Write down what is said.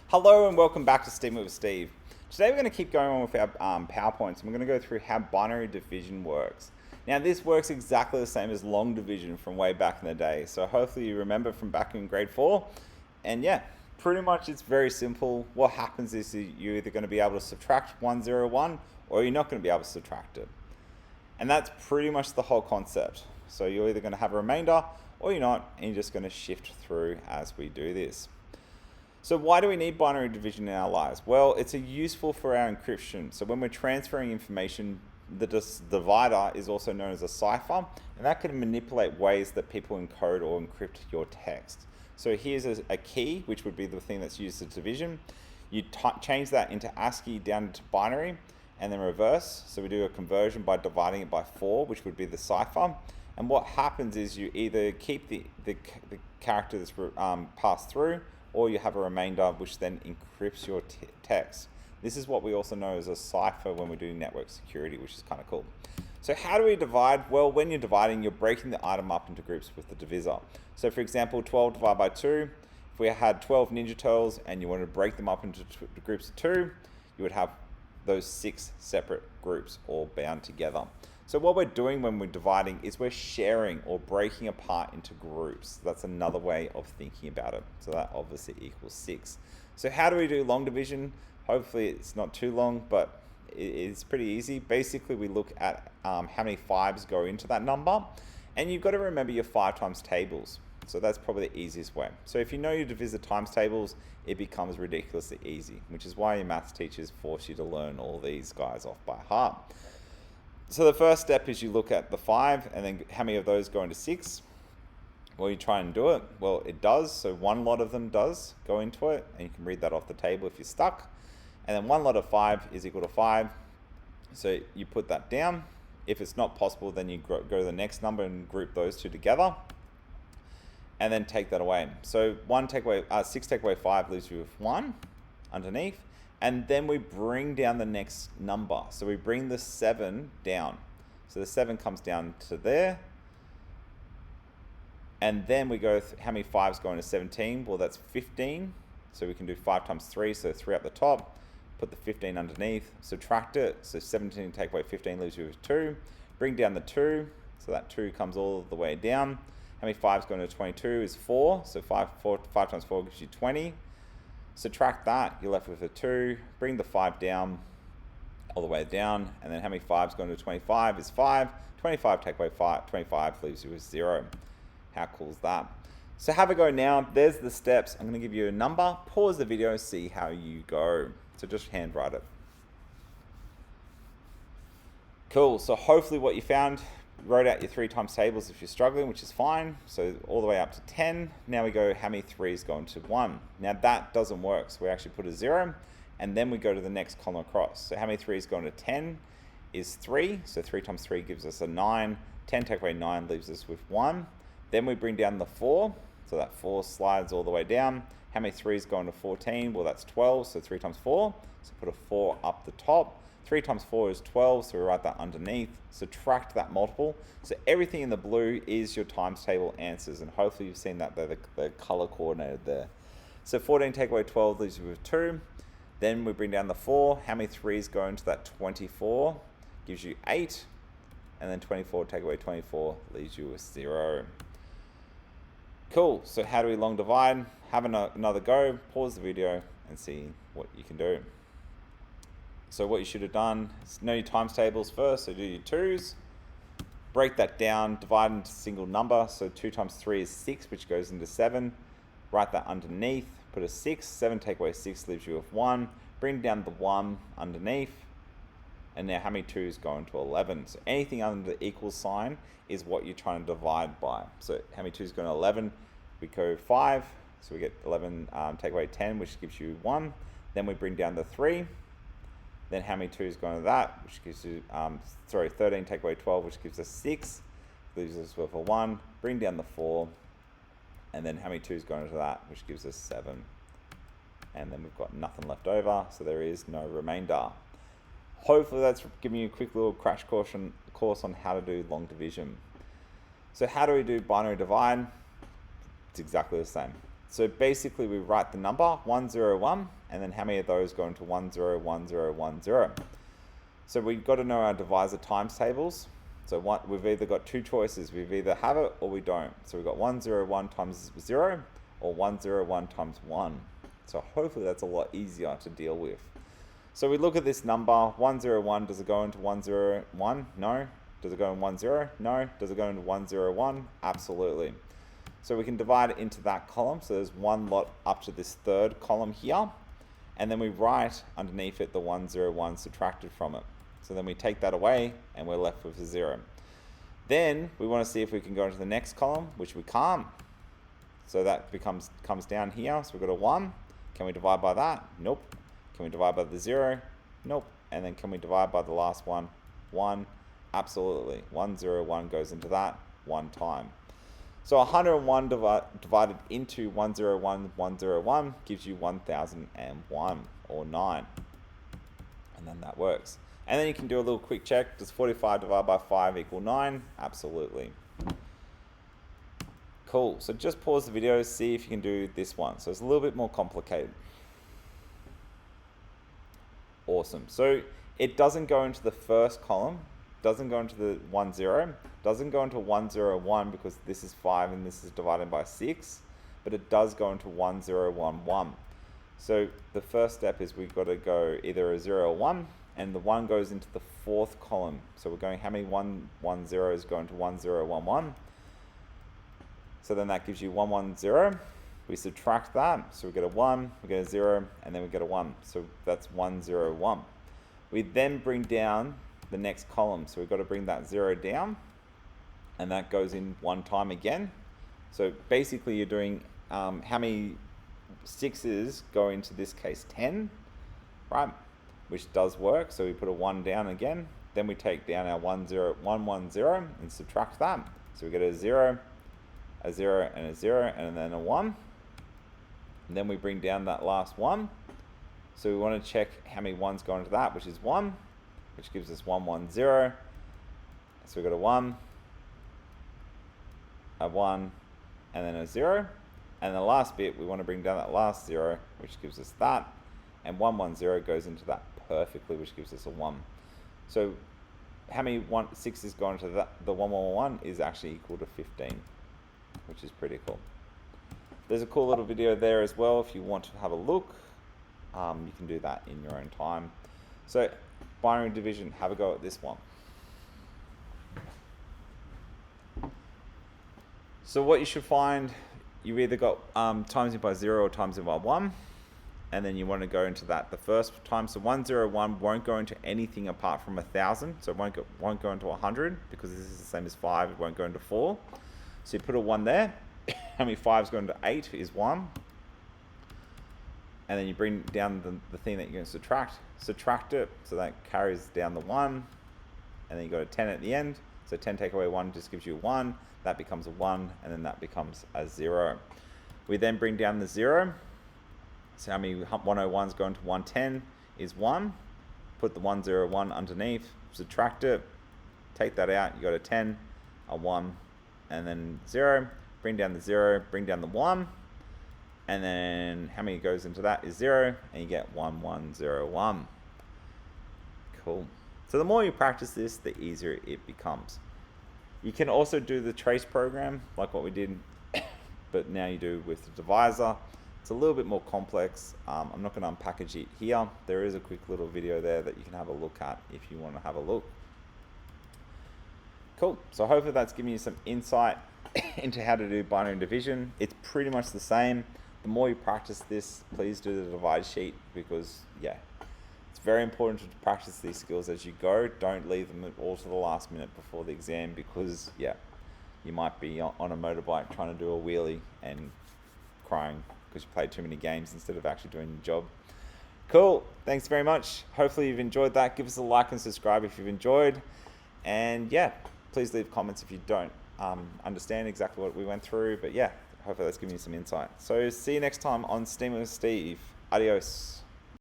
Hello and welcome back to Steam with Steve. Today we're going to keep going on with our PowerPoints and we're going to go through how binary division works. Now this works exactly the same as long division from way back in the day. So hopefully you remember from back in grade 4. And yeah, pretty much it's very simple. What happens is you're either going to be able to subtract 101 or you're not going to be able to subtract it. And that's pretty much the whole concept. So you're either going to have a remainder or you're not, and you're just going to shift through as we do this. So why do we need binary division in our lives? Well, it's useful for our encryption. So when we're transferring information, the divider is also known as a cipher, and that can manipulate ways that people encode or encrypt your text. So here's a key, which would be the thing that's used as division. You change that into ASCII down into binary, and then reverse. So we do a conversion by dividing it by 4, which would be the cipher. And what happens is you either keep the character that's passed through, or you have a remainder which then encrypts your text. This is what we also know as a cipher when we do network security, which is kind of cool. So how do we divide? Well, when you're dividing, you're breaking the item up into groups with the divisor. So for example, 12 divided by 2, if we had 12 Ninja Turtles and you wanted to break them up into groups of 2, you would have those 6 separate groups all bound together. So what we're doing when we're dividing is we're sharing or breaking apart into groups. That's another way of thinking about it. So that obviously equals 6. So how do we do long division? Hopefully it's not too long, but it's pretty easy. Basically we look at how many 5s go into that number, and you've got to remember your 5 times tables. So that's probably the easiest way. So if you know your divisor times tables, it becomes ridiculously easy, which is why your maths teachers force you to learn all these guys off by heart. So the first step is you look at the 5 and then how many of those go into 6. Well, you try and do it. Well, it does. So one lot of them does go into it, and you can read that off the table if you're stuck. And then one lot of 5 is equal to 5. So you put that down. If it's not possible, then you go to the next number and group those two together, and then take that away. So 6 take away 5 leaves you with 1 underneath. And then we bring down the next number. So we bring the 7 down. So the 7 comes down to there. And then we go, how many 5s go into 17? Well, that's 15. So we can do 5 times 3, so 3 up the top. Put the 15 underneath, subtract it. So 17 take away 15 leaves you with 2. Bring down the 2. So that 2 comes all the way down. How many 5s go into 22 is 4. So 5 times 4 gives you 20. Subtract that, you're left with a 2. Bring the 5 down, all the way down. And then how many 5s go into 25 is 5. 25 take away 5, 25 leaves you with 0. How cool is that? So have a go now. There's the steps. I'm going to give you a number. Pause the video, see how you go. So just handwrite it. Cool. So hopefully what you found, wrote out your 3 times tables if you're struggling, which is fine. So all the way up to 10. Now we go, how many 3s go into 1? Now that doesn't work. So we actually put a 0, and then we go to the next column across. So how many 3s go into 10 is 3. So 3 times 3 gives us a 9. 10 take away 9 leaves us with 1. Then we bring down the 4. So that 4 slides all the way down. How many 3s go into 14? Well, that's 12. So 3 times 4. So put a 4 up the top. 3 times 4 is 12, so we write that underneath. Subtract that multiple. So everything in the blue is your times table answers, and hopefully you've seen that they're color coordinated there. So 14 take away 12 leaves you with 2. Then we bring down the 4. How many 3s go into that 24? Gives you 8. And then 24 take away 24 leaves you with 0. Cool, so how do we long divide? Have another go, pause the video and see what you can do. So what you should have done is know your times tables first. So do your 2s, break that down, divide into a single number. So 2 times 3 is 6, which goes into 7. Write that underneath, put a 6. 7 take away 6 leaves you with 1. Bring down the 1 underneath. And now how many 2s go into 11? So anything under the equal sign is what you're trying to divide by. So how many 2s go into 11? We go 5. So we get 11 take away 10, which gives you 1. Then we bring down the 3. Then how many 2s go into that, which gives you, 13 take away 12, which gives us 6. Leaves us with a 1. Bring down the 4. And then how many 2s go into that, which gives us 7. And then we've got nothing left over, so there is no remainder. Hopefully that's giving you a quick little crash course on how to do long division. So how do we do binary divide? It's exactly the same. So basically we write the number 101, and then how many of those go into 1, 0, 1, 0, 1, 0. So we've got to know our divisor times tables. So we've either got two choices. We've either have it or we don't. So we've got 1, 0, 1 times 0 or 1, 0, 1 times 1. So hopefully that's a lot easier to deal with. So we look at this number, 1, 0, 1. Does it go into 1, 0, 1? No. Does it go in 1, 0? No. Does it go into 1, 0, 1? Absolutely. So we can divide it into that column. So there's one lot up to this third column here. And then we write underneath it the 1, 0, 1 subtracted from it. So then we take that away and we're left with a 0. Then we want to see if we can go into the next column, which we can't. So that comes down here. So we've got a 1. Can we divide by that? Nope. Can we divide by the 0? Nope. And then can we divide by the last one? 1. Absolutely. 1, 0, 1 goes into that one time. So 101 divided into 1, 0, 1, 1, 0, 1 gives you 1001 or 9. And then that works. And then you can do a little quick check. Does 45 divided by 5 equal 9? Absolutely. Cool. So just pause the video, see if you can do this one. So it's a little bit more complicated. Awesome. So it doesn't go into the first column, doesn't go into the 1, 0, doesn't go into 1, 0, 1 because this is 5 and this is divided by 6, but it does go into 1, 0, 1, 1. So the first step is we've got to go either a 0 or 1, and the 1 goes into the fourth column. So we're going how many 1, 1, 0s go into 1, 0, 1, 1. So then that gives you 1, 1, 0. We subtract that, so we get a 1, we get a 0, and then we get a 1. So that's 1, 0, 1. We then bring down the next column. So we've got to bring that 0 down, and that goes in one time again. So basically you're doing how many 6s go into this case 10, right? Which does work. So we put a 1 down again. Then we take down our 1, 0, 1, 1, 0 and subtract that. So we get a 0, a 0, and a 0, and then a 1. And then we bring down that last 1. So we want to check how many 1s go into that, which is 1, which gives us 1, 1, 0. So we've got a 1, and then a 0. And the last bit, we want to bring down that last 0, which gives us that. And 1, 1, 0 goes into that perfectly, which gives us a 1. So how many 6s go into that? The 1, 1, 1 is actually equal to 15, which is pretty cool. There's a cool little video there as well if you want to have a look. You can do that in your own time. So binary division, have a go at this one. So what you should find, you've either got times it by 0 or times it by 1. And then you want to go into that the first time. So 1, 0, 1 won't go into anything apart from 1,000. So it won't go into 100 because this is the same as 5. It won't go into 4. So you put a 1 there. How many 5s go into 8 is 1. And then you bring down the thing that you're going to subtract. Subtract it. So that carries down the 1. And then you got a 10 at the end. So 10 take away 1 just gives you a 1. That becomes a 1. And then that becomes a 0. We then bring down the 0. So how many 101s go into 110 is 1. Put the 1, 0, 1 underneath. Subtract it. Take that out. You got a 10, a 1, and then 0. Bring down the 0. Bring down the 1. And then how many goes into that is 0. And you get 1, 1, 0, 1. Cool. So the more you practice this, the easier it becomes. You can also do the trace program like what we did, but now you do with the divisor. It's a little bit more complex. I'm not going to unpackage it here. There is a quick little video there that you can have a look at if you want to have a look. Cool. So hopefully that's giving you some insight into how to do binary division. It's pretty much the same. The more you practice this, please do the divide sheet because, yeah, it's very important to practice these skills as you go. Don't leave them all to the last minute before the exam because, yeah, you might be on a motorbike trying to do a wheelie and crying because you played too many games instead of actually doing your job. Cool. Thanks very much. Hopefully you've enjoyed that. Give us a like and subscribe if you've enjoyed. And yeah, please leave comments if you don't understand exactly what we went through. But yeah, hopefully that's given you some insight. So see you next time on STEAM with Steve. Adios.